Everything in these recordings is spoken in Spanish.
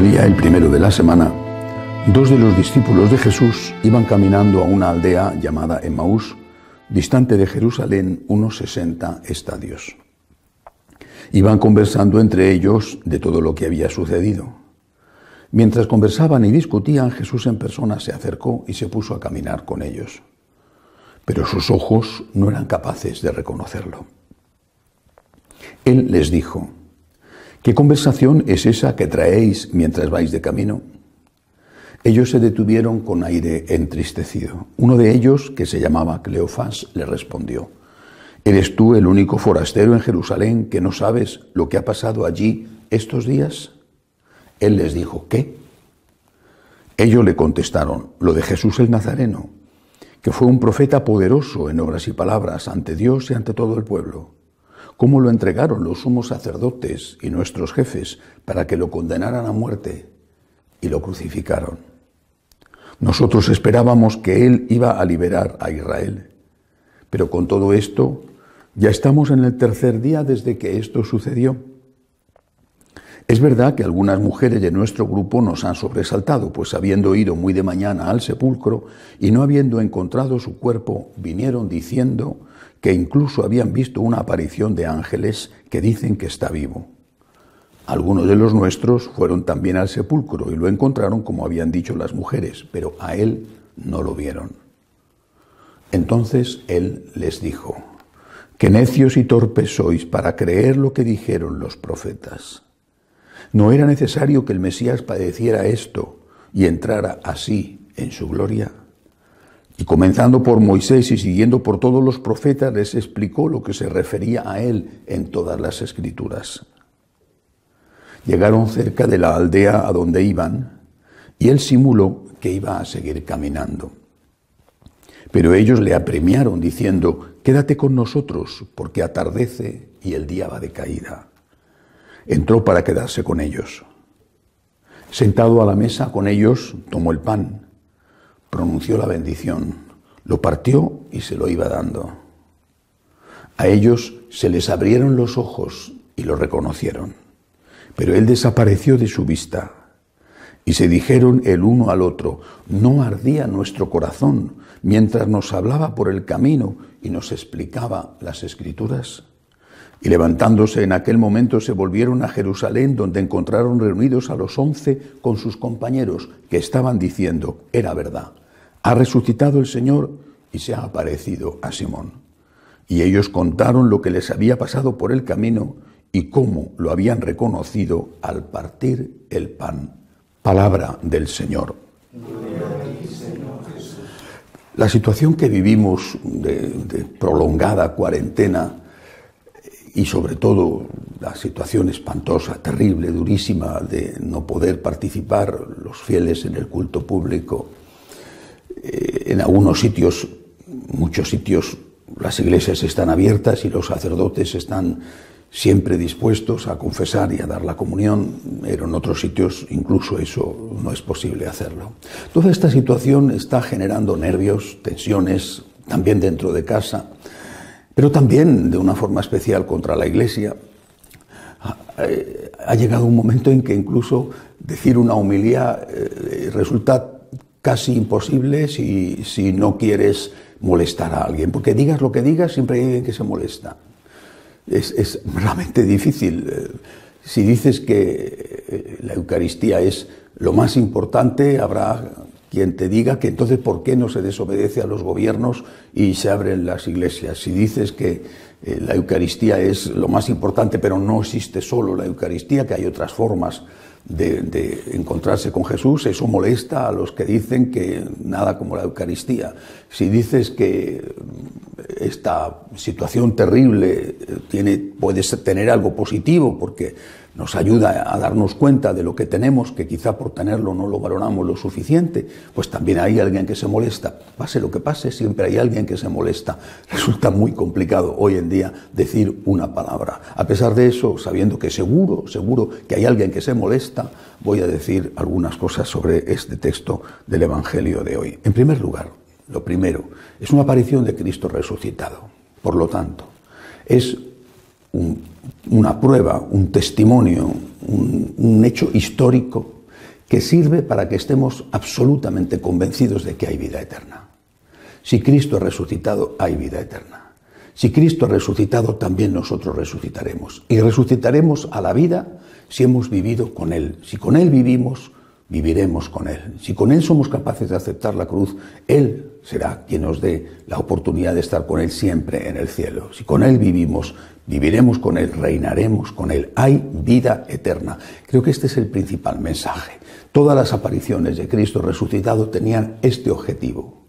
día, el primero de la semana, dos de los discípulos de Jesús iban caminando a una aldea llamada Emaús, distante de Jerusalén unos 60 estadios. Iban conversando entre ellos de todo lo que había sucedido. Mientras conversaban y discutían, Jesús en persona se acercó y se puso a caminar con ellos. Pero sus ojos no eran capaces de reconocerlo. Él les dijo: ¿qué conversación es esa que traéis mientras vais de camino? Ellos se detuvieron con aire entristecido. Uno de ellos, que se llamaba Cleofás, le respondió: ¿eres tú el único forastero en Jerusalén que no sabes lo que ha pasado allí estos días? Él les dijo: ¿qué? Ellos le contestaron: lo de Jesús el Nazareno, que fue un profeta poderoso en obras y palabras ante Dios y ante todo el pueblo. Cómo lo entregaron los sumos sacerdotes y nuestros jefes para que lo condenaran a muerte y lo crucificaron. Nosotros esperábamos que él iba a liberar a Israel, pero con todo esto ya estamos en el tercer día desde que esto sucedió. Es verdad que algunas mujeres de nuestro grupo nos han sobresaltado, pues habiendo ido muy de mañana al sepulcro y no habiendo encontrado su cuerpo, vinieron diciendo que incluso habían visto una aparición de ángeles que dicen que está vivo. Algunos de los nuestros fueron también al sepulcro y lo encontraron como habían dicho las mujeres, pero a él no lo vieron. Entonces él les dijo: qué necios y torpes sois para creer lo que dijeron los profetas. ¿No era necesario que el Mesías padeciera esto y entrara así en su gloria? Y comenzando por Moisés y siguiendo por todos los profetas, les explicó lo que se refería a él en todas las Escrituras. Llegaron cerca de la aldea a donde iban, y él simuló que iba a seguir caminando. Pero ellos le apremiaron diciendo: quédate con nosotros, porque atardece y el día va de caída. Entró para quedarse con ellos. Sentado a la mesa con ellos, tomó el pan, pronunció la bendición, lo partió y se lo iba dando. A ellos se les abrieron los ojos y lo reconocieron, pero él desapareció de su vista. Y se dijeron el uno al otro: ¿no ardía nuestro corazón mientras nos hablaba por el camino y nos explicaba las Escrituras? Y levantándose en aquel momento se volvieron a Jerusalén, donde encontraron reunidos a los 11 con sus compañeros, que estaban diciendo: era verdad, ha resucitado el Señor y se ha aparecido a Simón. Y ellos contaron lo que les había pasado por el camino y cómo lo habían reconocido al partir el pan. Palabra del Señor. Gloria a ti, Señor Jesús. La situación que vivimos de prolongada cuarentena, y sobre todo la situación espantosa, terrible, durísima de no poder participar los fieles en el culto público. En algunos sitios, muchos sitios, las iglesias están abiertas y los sacerdotes están siempre dispuestos a confesar y a dar la comunión, pero en otros sitios incluso eso no es posible hacerlo. Toda esta situación está generando nervios, tensiones, también dentro de casa, pero también de una forma especial contra la Iglesia. Ha llegado un momento en que incluso decir una homilía resulta casi imposible si no quieres molestar a alguien, porque digas lo que digas, siempre hay alguien que se molesta. Es realmente difícil. Si dices que la Eucaristía es lo más importante, habrá quien te diga que entonces ¿por qué no se desobedece a los gobiernos y se abren las iglesias? Si dices que la Eucaristía es lo más importante, pero no existe solo la Eucaristía, que hay otras formas de encontrarse con Jesús, eso molesta a los que dicen que nada como la Eucaristía. Si dices que esta situación terrible puede tener algo positivo porque nos ayuda a darnos cuenta de lo que tenemos, que quizá por tenerlo no lo valoramos lo suficiente, pues también hay alguien que se molesta. Pase lo que pase, siempre hay alguien que se molesta. Resulta muy complicado hoy en día decir una palabra. A pesar de eso, sabiendo que seguro que hay alguien que se molesta, voy a decir algunas cosas sobre este texto del Evangelio de hoy. En primer lugar, lo primero, es una aparición de Cristo resucitado. Por lo tanto, es una prueba, un testimonio, un hecho histórico que sirve para que estemos absolutamente convencidos de que hay vida eterna. Si Cristo ha resucitado, hay vida eterna. Si Cristo ha resucitado, también nosotros resucitaremos. Y resucitaremos a la vida si hemos vivido con Él. Si con Él vivimos, viviremos con Él. Si con Él somos capaces de aceptar la cruz, Él será quien nos dé la oportunidad de estar con Él siempre en el cielo. Si con Él vivimos, viviremos con Él, reinaremos con Él. Hay vida eterna. Creo que este es el principal mensaje. Todas las apariciones de Cristo resucitado tenían este objetivo: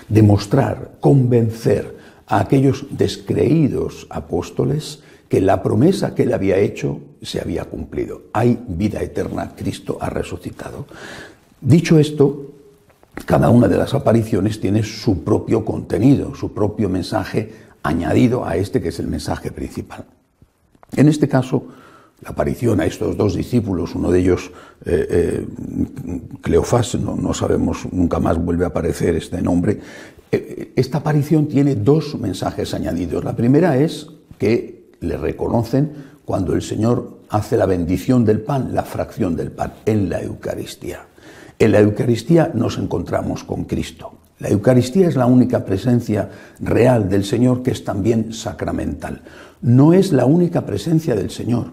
demostrar, convencer a aquellos descreídos apóstoles que la promesa que Él había hecho se había cumplido. Hay vida eterna, Cristo ha resucitado. Dicho esto, cada una de las apariciones tiene su propio contenido, su propio mensaje añadido a este que es el mensaje principal. En este caso, la aparición a estos dos discípulos, uno de ellos, Cleofás, no sabemos, nunca más vuelve a aparecer este nombre. Esta aparición tiene dos mensajes añadidos. La primera es que le reconocen cuando el Señor hace la bendición del pan, la fracción del pan, en la Eucaristía. En la Eucaristía nos encontramos con Cristo. La Eucaristía es la única presencia real del Señor que es también sacramental. No es la única presencia del Señor,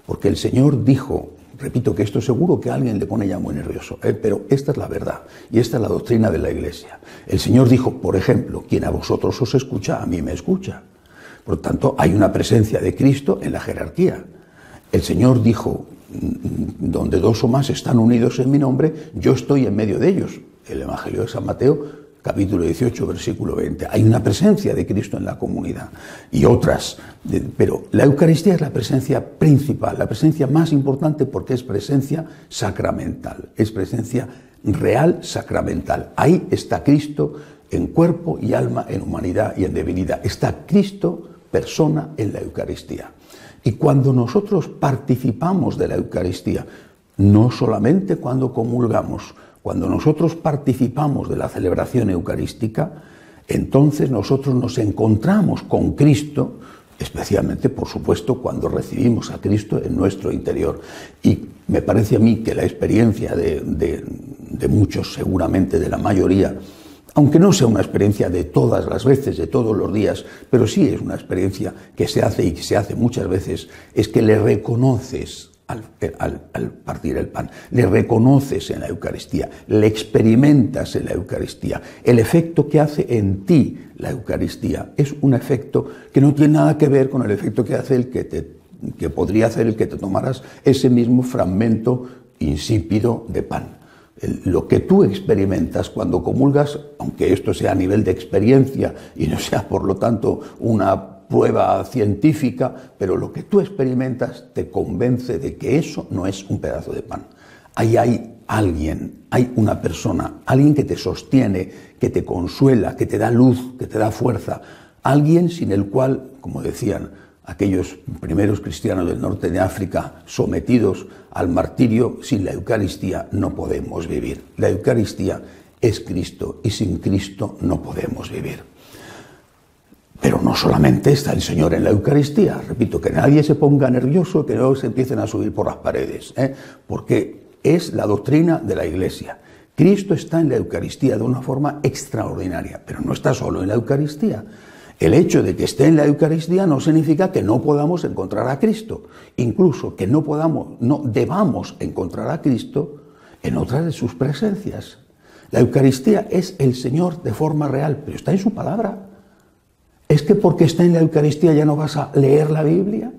porque el Señor dijo, repito que esto seguro que a alguien le pone ya muy nervioso, pero esta es la verdad y esta es la doctrina de la Iglesia. El Señor dijo, por ejemplo, quien a vosotros os escucha, a mí me escucha. Por lo tanto, hay una presencia de Cristo en la jerarquía. El Señor dijo, donde dos o más están unidos en mi nombre, yo estoy en medio de ellos. El Evangelio de San Mateo, capítulo 18, versículo 20. Hay una presencia de Cristo en la comunidad y otras, pero la Eucaristía es la presencia principal, la presencia más importante porque es presencia sacramental, es presencia real sacramental. Ahí está Cristo en cuerpo y alma, en humanidad y en debilidad. Está Cristo, persona, en la Eucaristía. Y cuando nosotros participamos de la Eucaristía, no solamente cuando comulgamos, cuando nosotros participamos de la celebración eucarística, entonces nosotros nos encontramos con Cristo, especialmente, por supuesto, cuando recibimos a Cristo en nuestro interior. Y me parece a mí que la experiencia de muchos, seguramente de la mayoría, aunque no sea una experiencia de todas las veces, de todos los días, pero sí es una experiencia que se hace y que se hace muchas veces, es que le reconoces al partir el pan, le reconoces en la Eucaristía, le experimentas en la Eucaristía. El efecto que hace en ti la Eucaristía es un efecto que no tiene nada que ver con el efecto que hace que podría hacer el que te tomaras ese mismo fragmento insípido de pan. Lo que tú experimentas cuando comulgas, aunque esto sea a nivel de experiencia y no sea por lo tanto una prueba científica, pero lo que tú experimentas te convence de que eso no es un pedazo de pan. Ahí hay alguien, hay una persona, alguien que te sostiene, que te consuela, que te da luz, que te da fuerza, alguien sin el cual, como decían aquellos primeros cristianos del norte de África, sometidos al martirio, sin la Eucaristía no podemos vivir. La Eucaristía es Cristo y sin Cristo no podemos vivir. Pero no solamente está el Señor en la Eucaristía, repito, que nadie se ponga nervioso, que no se empiecen a subir por las paredes, porque es la doctrina de la Iglesia. Cristo está en la Eucaristía de una forma extraordinaria, pero no está solo en la Eucaristía. El hecho de que esté en la Eucaristía no significa que no podamos encontrar a Cristo, incluso que no debamos encontrar a Cristo en otras de sus presencias. La Eucaristía es el Señor de forma real, pero está en su palabra. ¿Es que porque está en la Eucaristía ya no vas a leer la Biblia?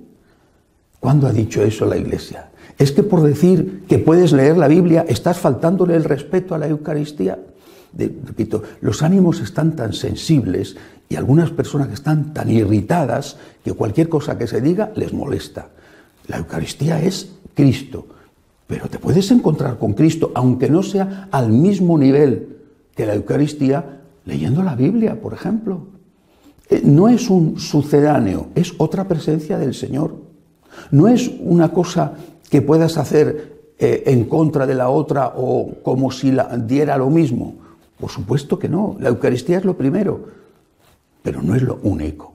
¿Cuándo ha dicho eso la Iglesia? ¿Es que por decir que puedes leer la Biblia estás faltándole el respeto a la Eucaristía? Repito, los ánimos están tan sensibles y algunas personas que están tan irritadas que cualquier cosa que se diga les molesta. La Eucaristía es Cristo, pero te puedes encontrar con Cristo, aunque no sea al mismo nivel que la Eucaristía, leyendo la Biblia, por ejemplo. No es un sucedáneo, es otra presencia del Señor. No es una cosa que puedas hacer en contra de la otra o como si diera lo mismo. Por supuesto que no, la Eucaristía es lo primero, pero no es lo único.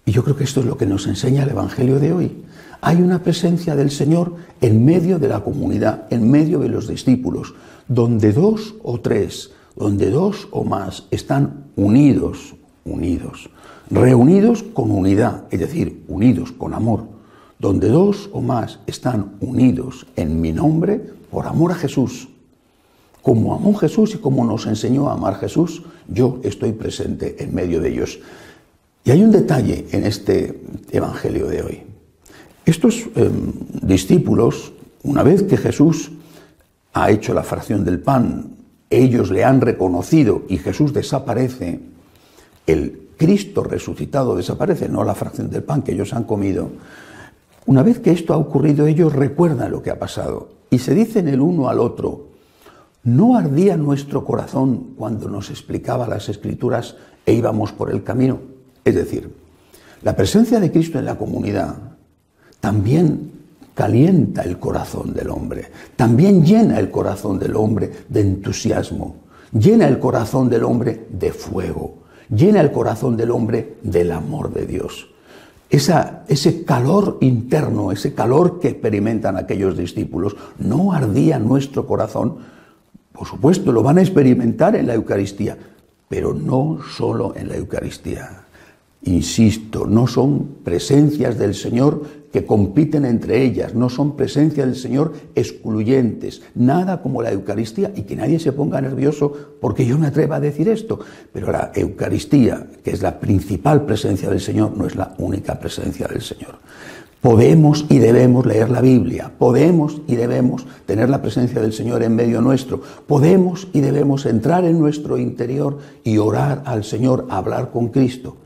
Y yo creo que esto es lo que nos enseña el Evangelio de hoy. Hay una presencia del Señor en medio de la comunidad, en medio de los discípulos, donde dos o tres, donde dos o más están unidos, reunidos con unidad, es decir, unidos con amor, donde dos o más están unidos en mi nombre por amor a Jesús. Como amó Jesús y como nos enseñó a amar Jesús, yo estoy presente en medio de ellos. Y hay un detalle en este Evangelio de hoy. Estos discípulos, una vez que Jesús ha hecho la fracción del pan, ellos le han reconocido y Jesús desaparece, el Cristo resucitado desaparece, no la fracción del pan que ellos han comido. Una vez que esto ha ocurrido, ellos recuerdan lo que ha pasado y se dicen el uno al otro: ¿no ardía nuestro corazón cuando nos explicaba las Escrituras e íbamos por el camino? Es decir, la presencia de Cristo en la comunidad también calienta el corazón del hombre, también llena el corazón del hombre de entusiasmo, llena el corazón del hombre de fuego, llena el corazón del hombre del amor de Dios. Ese calor interno, ese calor que experimentan aquellos discípulos, ¿no ardía nuestro corazón? Por supuesto, lo van a experimentar en la Eucaristía, pero no solo en la Eucaristía. Insisto, no son presencias del Señor que compiten entre ellas, no son presencias del Señor excluyentes, nada como la Eucaristía, y que nadie se ponga nervioso porque yo me atreva a decir esto, pero la Eucaristía, que es la principal presencia del Señor, no es la única presencia del Señor. Podemos y debemos leer la Biblia, podemos y debemos tener la presencia del Señor en medio nuestro, podemos y debemos entrar en nuestro interior y orar al Señor, hablar con Cristo.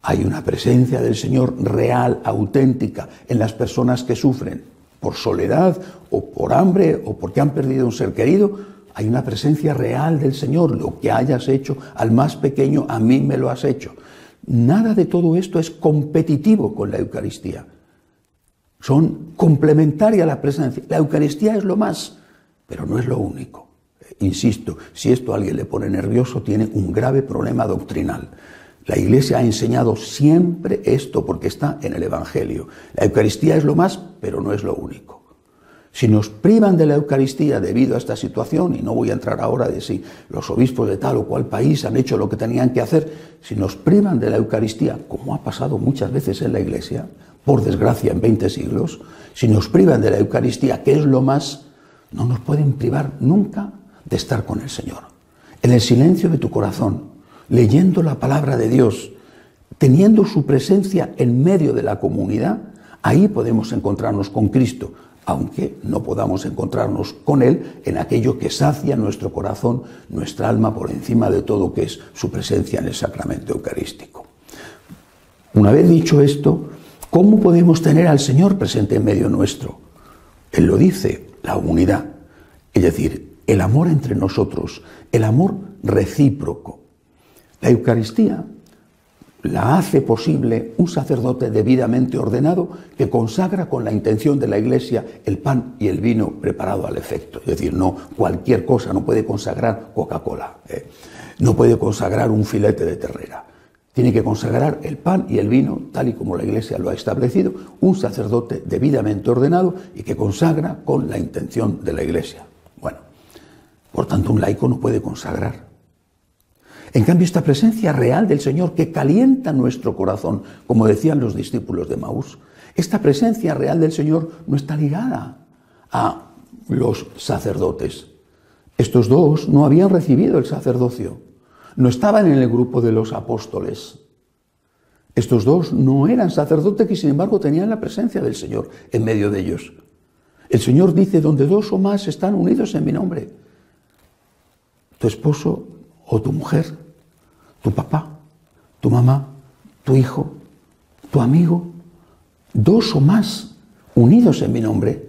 Hay una presencia del Señor real, auténtica, en las personas que sufren por soledad o por hambre o porque han perdido un ser querido. Hay una presencia real del Señor. Lo que hayas hecho al más pequeño, a mí me lo has hecho. Nada de todo esto es competitivo con la Eucaristía. Son complementarias a la presencia. La Eucaristía es lo más, pero no es lo único. Insisto, si esto a alguien le pone nervioso, tiene un grave problema doctrinal. La Iglesia ha enseñado siempre esto porque está en el Evangelio. La Eucaristía es lo más, pero no es lo único. Si nos privan de la Eucaristía debido a esta situación, y no voy a entrar ahora de si los obispos de tal o cual país han hecho lo que tenían que hacer, si nos privan de la Eucaristía, como ha pasado muchas veces en la Iglesia, por desgracia en 20 siglos, si nos privan de la Eucaristía, que es lo más, no nos pueden privar nunca de estar con el Señor. En el silencio de tu corazón, leyendo la palabra de Dios, teniendo su presencia en medio de la comunidad, ahí podemos encontrarnos con Cristo, aunque no podamos encontrarnos con Él en aquello que sacia nuestro corazón, nuestra alma, por encima de todo, que es su presencia en el sacramento eucarístico. Una vez dicho esto, ¿cómo podemos tener al Señor presente en medio nuestro? Él lo dice, la unidad, es decir, el amor entre nosotros, el amor recíproco. La Eucaristía la hace posible un sacerdote debidamente ordenado que consagra con la intención de la Iglesia el pan y el vino preparado al efecto. Es decir, no cualquier cosa, no puede consagrar Coca-Cola, no puede consagrar un filete de ternera. Tiene que consagrar el pan y el vino tal y como la Iglesia lo ha establecido, un sacerdote debidamente ordenado y que consagra con la intención de la Iglesia. Bueno, por tanto un laico no puede consagrar. En cambio, esta presencia real del Señor que calienta nuestro corazón, como decían los discípulos de Emaús, esta presencia real del Señor no está ligada a los sacerdotes. Estos dos no habían recibido el sacerdocio, no estaban en el grupo de los apóstoles. Estos dos no eran sacerdotes y sin embargo tenían la presencia del Señor en medio de ellos. El Señor dice, donde dos o más están unidos en mi nombre. Tu esposo o tu mujer, tu papá, tu mamá, tu hijo, tu amigo, dos o más unidos en mi nombre,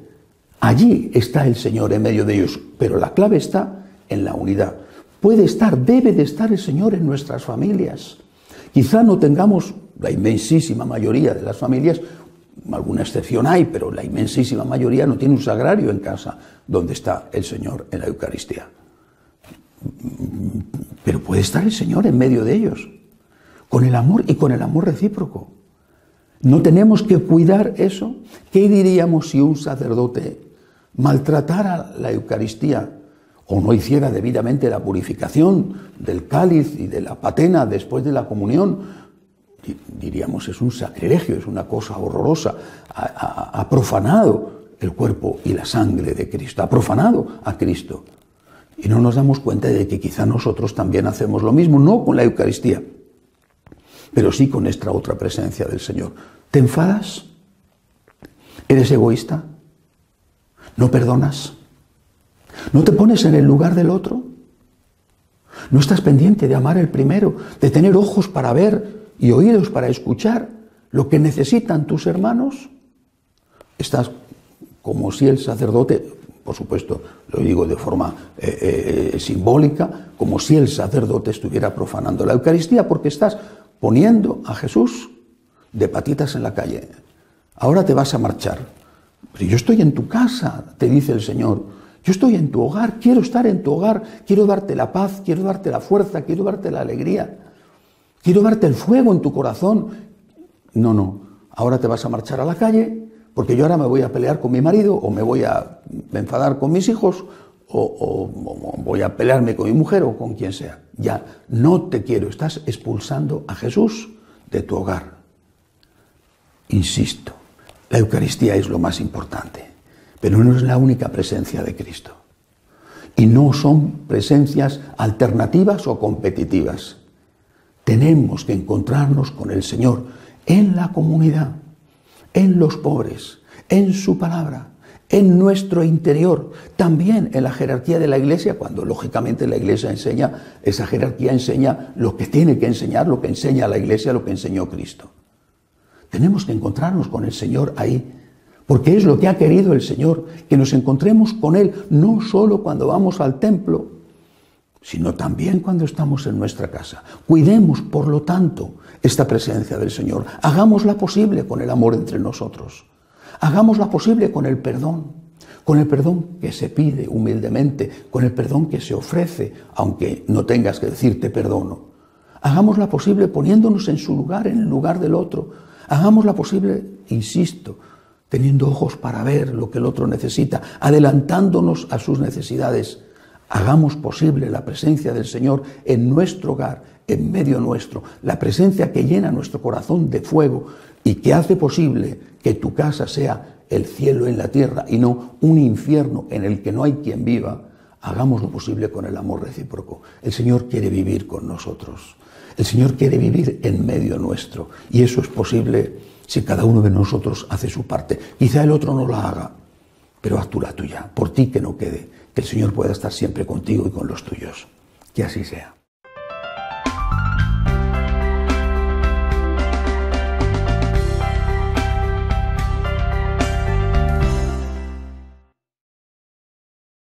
allí está el Señor en medio de ellos. Pero la clave está en la unidad. Puede estar, debe de estar el Señor en nuestras familias. Quizá no tengamos la inmensísima mayoría de las familias, alguna excepción hay, pero la inmensísima mayoría no tiene un sagrario en casa donde está el Señor en la Eucaristía. Pero puede estar el Señor en medio de ellos. con el amor y con el amor recíproco. ¿No tenemos que cuidar eso? ¿Qué diríamos si un sacerdote maltratara la Eucaristía o no hiciera debidamente la purificación del cáliz y de la patena después de la comunión? Diríamos, es un sacrilegio, es una cosa horrorosa. Ha profanado el cuerpo y la sangre de Cristo, ha profanado a Cristo. Y no nos damos cuenta de que quizá nosotros también hacemos lo mismo, no con la Eucaristía, pero sí con esta otra presencia del Señor. ¿Te enfadas? ¿Eres egoísta? ¿No perdonas? ¿No te pones en el lugar del otro? ¿No estás pendiente de amar el primero, de tener ojos para ver y oídos para escuchar lo que necesitan tus hermanos? Estás como si el sacerdote, por supuesto, lo digo de forma simbólica, como si el sacerdote estuviera profanando la Eucaristía, porque estás poniendo a Jesús de patitas en la calle. Ahora te vas a marchar. Pero yo estoy en tu casa, te dice el Señor. Yo estoy en tu hogar, quiero estar en tu hogar, quiero darte la paz, quiero darte la fuerza, quiero darte la alegría, quiero darte el fuego en tu corazón. No, ahora te vas a marchar a la calle, porque yo ahora me voy a pelear con mi marido, o me voy a enfadar con mis hijos, o voy a pelearme con mi mujer o con quien sea. Ya, no te quiero, estás expulsando a Jesús de tu hogar. Insisto, la Eucaristía es lo más importante, pero no es la única presencia de Cristo. Y no son presencias alternativas o competitivas. Tenemos que encontrarnos con el Señor en la comunidad, en los pobres, en su palabra, en nuestro interior, también en la jerarquía de la Iglesia, cuando lógicamente la Iglesia enseña, esa jerarquía enseña lo que tiene que enseñar, lo que enseña la Iglesia, lo que enseñó Cristo. Tenemos que encontrarnos con el Señor ahí, porque es lo que ha querido el Señor, que nos encontremos con Él, no solo cuando vamos al templo, sino también cuando estamos en nuestra casa. Cuidemos, por lo tanto, esta presencia del Señor. Hagámosla posible con el amor entre nosotros. Hagámosla posible con el perdón que se pide humildemente, con el perdón que se ofrece, aunque no tengas que decir te perdono. Hagámosla posible poniéndonos en su lugar, en el lugar del otro. Hagámosla posible, insisto, teniendo ojos para ver lo que el otro necesita, adelantándonos a sus necesidades. Hagamos posible la presencia del Señor en nuestro hogar, en medio nuestro, la presencia que llena nuestro corazón de fuego y que hace posible que tu casa sea el cielo en la tierra y no un infierno en el que no hay quien viva. Hagamos lo posible con el amor recíproco. El Señor quiere vivir con nosotros. El Señor quiere vivir en medio nuestro. Y eso es posible si cada uno de nosotros hace su parte. Quizá el otro no la haga, pero haz tú la tuya. Por ti que no quede. Que el Señor pueda estar siempre contigo y con los tuyos. Que así sea.